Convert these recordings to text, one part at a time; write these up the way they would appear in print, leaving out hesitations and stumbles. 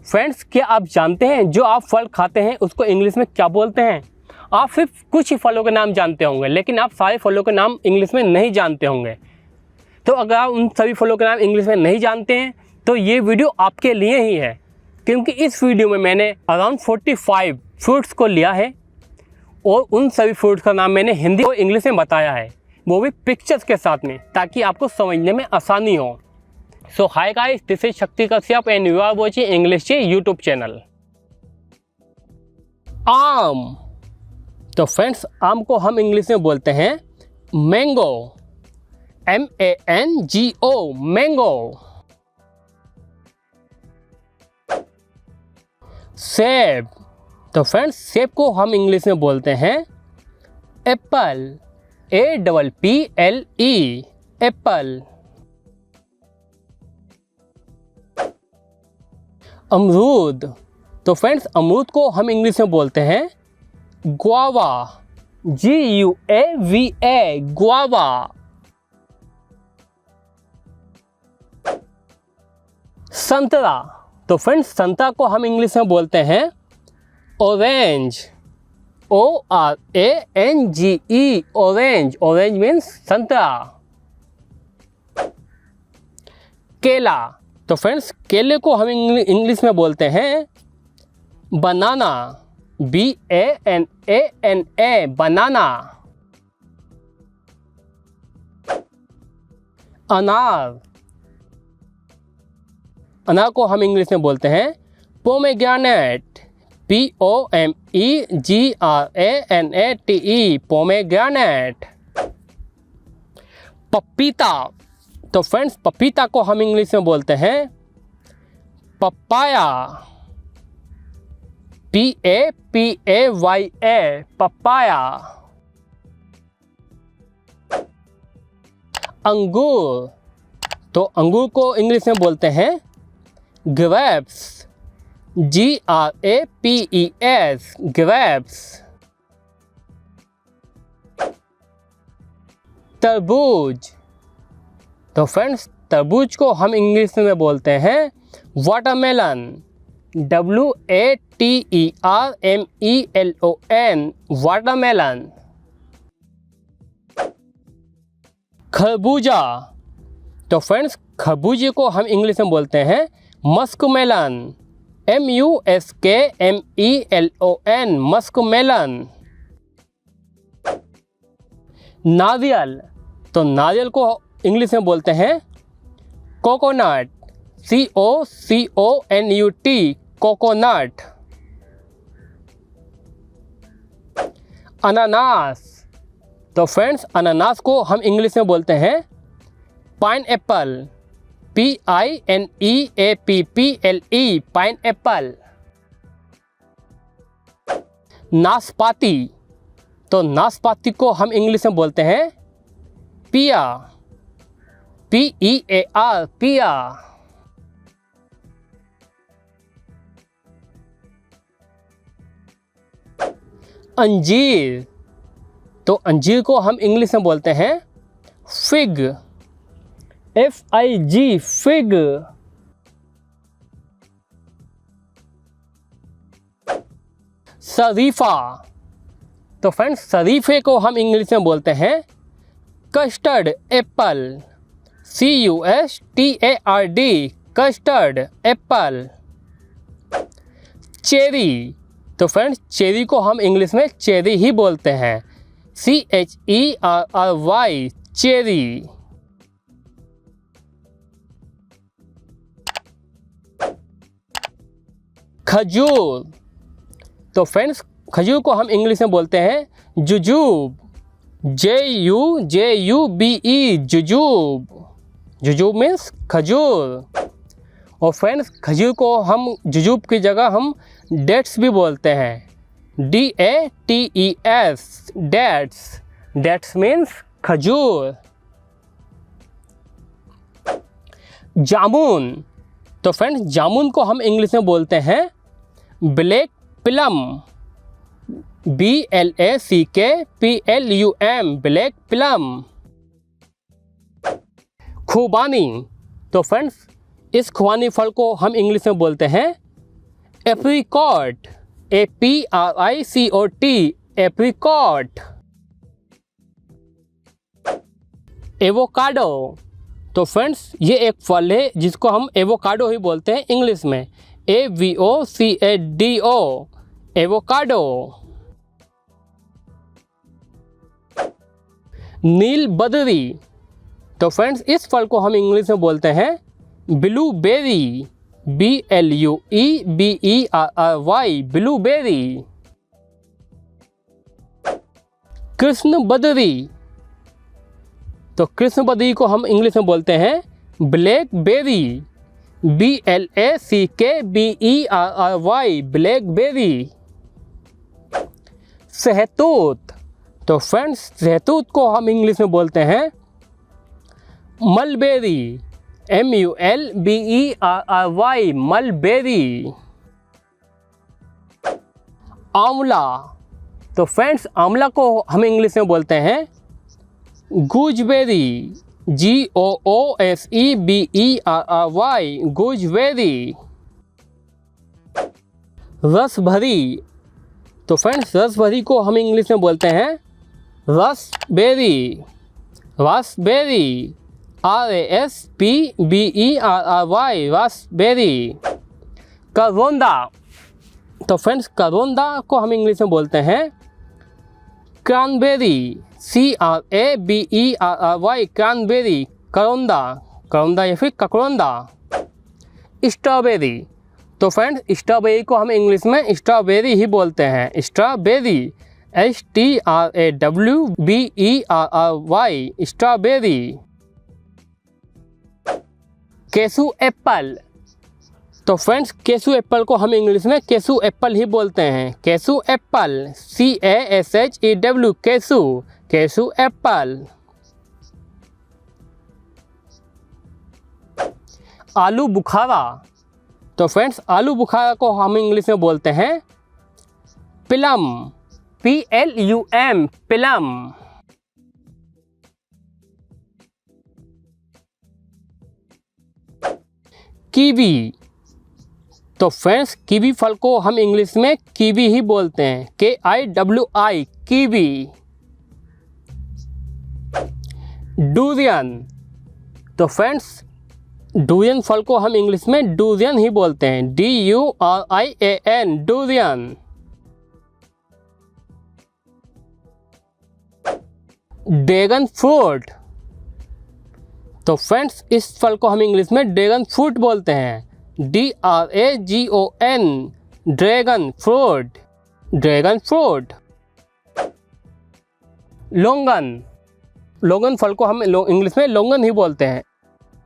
Friends, क्या आप जानते हैं जो आप फल खाते हैं उसको इंग्लिश में क्या बोलते हैं? आप सिर्फ कुछ ही फलों के नाम जानते होंगे, लेकिन आप सारे फलों के नाम इंग्लिश में नहीं जानते होंगे। तो अगर आप उन सभी फलों के नाम इंग्लिश में नहीं जानते हैं तो ये वीडियो आपके लिए ही है, क्योंकि इस वीडियो में मैंने अराउंड 45 फ्रूट्स को लिया है और उन सभी फ्रूट्स का नाम मैंने हिंदी और इंग्लिश में बताया है, वो भी पिक्चर्स के साथ में, ताकि आपको समझने में आसानी हो। So hi guys, this is Shakti Kashyap and you are watching English YouTube channel. Um. तो फ्रेंड्स, आम को हम इंग्लिश में बोलते हैं मैंगो, MANGO, मैंगो। सेब। तो फ्रेंड्स, सेब को हम इंग्लिश में बोलते हैं एप्पल, APPLE, एप्पल। अमरूद। तो फ्रेंड्स, अमरूद को हम इंग्लिश में बोलते हैं गुआवा, GUAVA, गुआवा। संतरा। तो फ्रेंड्स, संतरा को हम इंग्लिश में बोलते हैं orange, ORANGE, orange. Orange means संतरा। केला। तो फ्रेंड्स, केले को हम इंग्लिश में बोलते हैं बनाना, BANANA, बनाना। अनार। अनार को हम इंग्लिश में बोलते हैं पोमेग्रेनेट, POMEGRANATE, पोमेग्रेनेट। पपीता। तो फ्रेंड्स, पपीता को हम इंग्लिश में बोलते हैं पपाया, PAPAYA, पपाया। अंगूर। तो अंगूर को इंग्लिश में बोलते हैं ग्रेप्स, GRAPES, ग्रेप्स। तरबूज। तो फ्रेंड्स, तरबूज को हम इंग्लिश में बोलते हैं वाटरमेलन, WATERMELON, वाटरमेलन। खरबूजा। तो फ्रेंड्स, खरबूजे को हम इंग्लिश में बोलते हैं मस्कमेलन, MUSKMELON, मस्कमेलन। नारियल। तो नारियल को इंग्लिश में बोलते हैं कोकोनट, COCONUT, कोकोनट। अनानास। तो फ्रेंड्स, अनानास को हम इंग्लिश में बोलते हैं पाइनएप्पल, PINEAPPLE, पाइनएप्पल। नाशपाती। तो नाशपाती को हम इंग्लिश में बोलते हैं पिया, PEAR, पिया। अंजीर। तो अंजीर को हम इंग्लिश में बोलते हैं फिग, FIG, फिग। शरीफा। तो फ्रेंड्स, शरीफे को हम इंग्लिश में बोलते हैं custard Apple, CUSTARD, custard Apple. Cherry. तो फ्रेंड्स, चेरी को हम इंग्लिश में चेरी ही बोलते हैं, CHERRY, चेरी। खजूर। तो फ्रेंड्स, खजूर को हम इंग्लिश में बोलते हैं जुजूब, JUJUBE, जुजूब। जुजूब मीन्स खजूर। और फ्रेंड्स, खजूर को हम जुजूब की जगह हम डेट्स भी बोलते हैं, DATES, डेट्स। डेट्स मीन्स खजूर। जामुन। तो फ्रेंड्स, जामुन को हम इंग्लिश में बोलते हैं black plum, BLACKPLUM, black plum. खुबानी। तो फ्रेंड्स, इस खुबानी फल को हम इंग्लिश में बोलते हैं एप्रिकॉट, APRICOT, एप्रिकॉट। एवोकाडो, तो फ्रेंड्स ये एक फल है जिसको हम एवोकाडो ही बोलते हैं इंग्लिश में, AVOCADO, एवोकाडो। नील बदरी, तो फ्रेंड्स इस फल को हम इंग्लिश में बोलते हैं ब्लूबेरी, BLUEBERRY, ब्लूबेरी। कृष्ण बदरी, तो कृष्ण बदरी को हम इंग्लिश में बोलते हैं ब्लैकबेरी, BLACKBERRY, ब्लैकबेरी। सहतूत, तो फ्रेंड्स सहतूत को हम इंग्लिश में बोलते हैं मलबेरी, MULBERRY, मलबेरी। आंवला, तो फ्रेंड्स आंवला को हम इंग्लिश में बोलते हैं गूजबेरी, GOOSEBERRY, गूजबेरी। रसभरी, तो फ्रेंड्स रसभरी को हम इंग्लिश में बोलते हैं रसबेरी, रसबेरी, RASPBERRY, रसबेरी। करौंदा, तो फ्रेंड्स करौंदा को हम इंग्लिश में बोलते हैं क्रैनबेरी, CRABERRY, क्रैनबेरी, करौंदा, करौंदा या फिर ककरौंदा। स्ट्रॉबेरी, तो फ्रेंड्स स्ट्रॉबेरी को हम इंग्लिश में स्ट्रॉबेरी ही बोलते हैं, स्ट्रॉबेरी, STRAWBERRY, स्ट्रॉबेरी। केसू एप्पल, तो फ्रेंड्स केसू एप्पल को हम इंग्लिश में केसू एप्पल ही बोलते हैं, केसू एप्पल, CASHEW, केसू, केसू एप्पल। आलू बुखारा, तो फ्रेंड्स आलू बुखारा को हम इंग्लिश में बोलते हैं प्लम, PLUM, प्लम। कीवी, तो फ्रेंड्स कीवी फल को हम इंग्लिश में कीवी ही बोलते हैं, KIWI, कीवी। डूरियन, तो फ्रेंड्स डूरियन फल को हम इंग्लिश में डूरियन ही बोलते हैं, DURIAN, डूरियन। ड्रैगन फ्रूट, तो फ्रेंड्स इस फल को हम इंग्लिश में ड्रैगन फ्रूट बोलते हैं, DRAGON, dragon fruit, dragon fruit. Longan, longan फल को हम इंग्लिश में लोंगन ही बोलते हैं,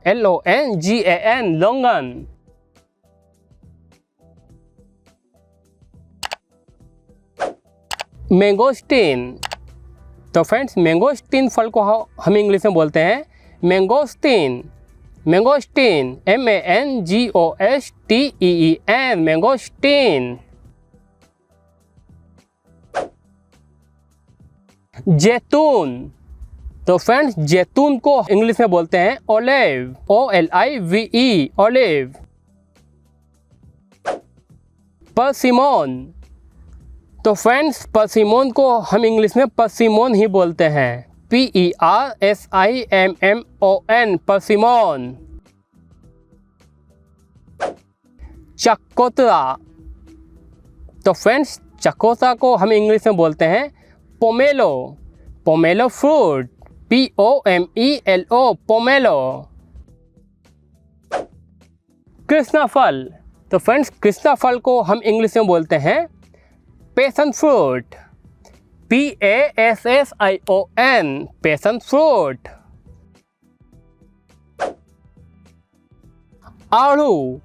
LONGAN, लोंगन। मैंगोस्टीन, तो फ्रेंड्स मैंगोस्टीन फल को हम इंग्लिश में बोलते हैं मैंगोस्टीन, मैंगोस्टीन, MANGOSTEEN, मैंगोस्टीन। जैतून, तो फ्रेंड्स जैतून को इंग्लिश में बोलते हैं ओलिव, OLIVE, ओलिव। परसिमोन, तो फ्रेंड्स परसिमोन को हम इंग्लिश में परसिमोन ही बोलते हैं, PERSIMMON, परसिमोन। चकोतरा, तो फ्रेंड्स चकोतरा को हम इंग्लिश में बोलते हैं pomelo, pomelo fruit, POMELO, pomelo. Krishna फल, तो फ्रेंड्स कृष्णा फल को हम इंग्लिश में बोलते हैं passion fruit, PASSION, passion fruit. आड़ू,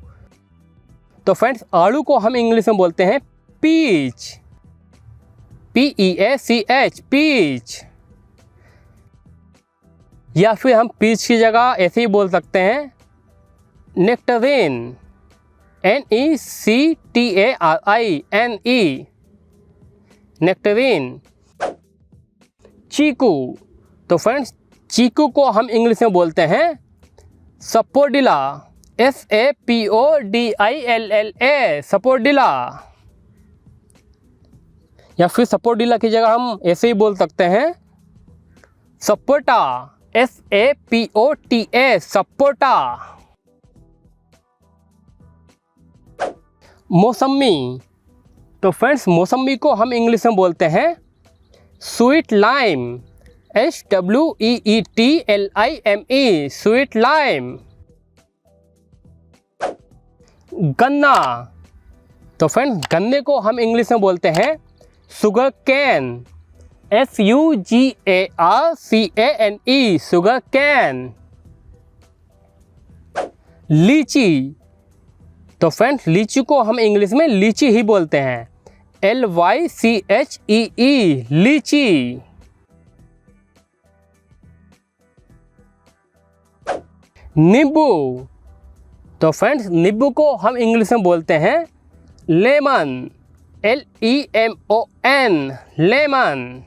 तो फ्रेंड्स आड़ू को हम इंग्लिश में बोलते हैं पीच, PEACH, पीच। या फिर हम पीच की जगह ऐसे ही बोल सकते हैं नेक्टरीन, NECTARINE, नेक्टरीन। चीकू, तो फ्रेंड्स चीकू को हम इंग्लिश में बोलते हैं सपोडिला, SAPODILLA, सपोर्टिला। या फिर सपोर्टिला की जगह हम ऐसे ही बोल सकते हैं सपोटा, SAPOTA, सपोटा। मौसमी। तो फ्रेंड्स मौसमी को हम इंग्लिश में बोलते हैं sweet lime, SWEETLIME, sweet lime. गन्ना। तो फ्रेंड्स गन्ने को हम इंग्लिश में बोलते हैं sugar cane, SUGARCANE, sugar cane. लीची। तो फ्रेंड्स लीची को हम इंग्लिश में लीची ही बोलते हैं, LYCHEE, लीची। नींबू। तो फ्रेंड्स नींबू को हम इंग्लिश में बोलते हैं लेमन, LEMON, लेमन।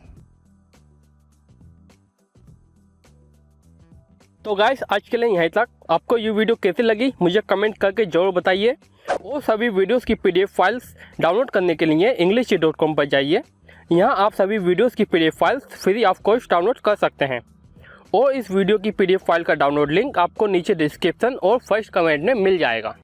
तो गाइस आज के लिए यहीं तक। आपको ये वीडियो कैसी लगी मुझे कमेंट करके ज़रूर बताइए। और सभी वीडियोस की PDF फाइल्स डाउनलोड करने के लिए english.com पर जाइए। यहाँ आप सभी वीडियोस की PDF files free of cost download कर सकते हैं। और इस वीडियो की PDF फाइल का डाउनलोड लिंक आपको नीचे डिस्क्रिप्शन और फर्स्ट कमेंट में मिल जाएगा।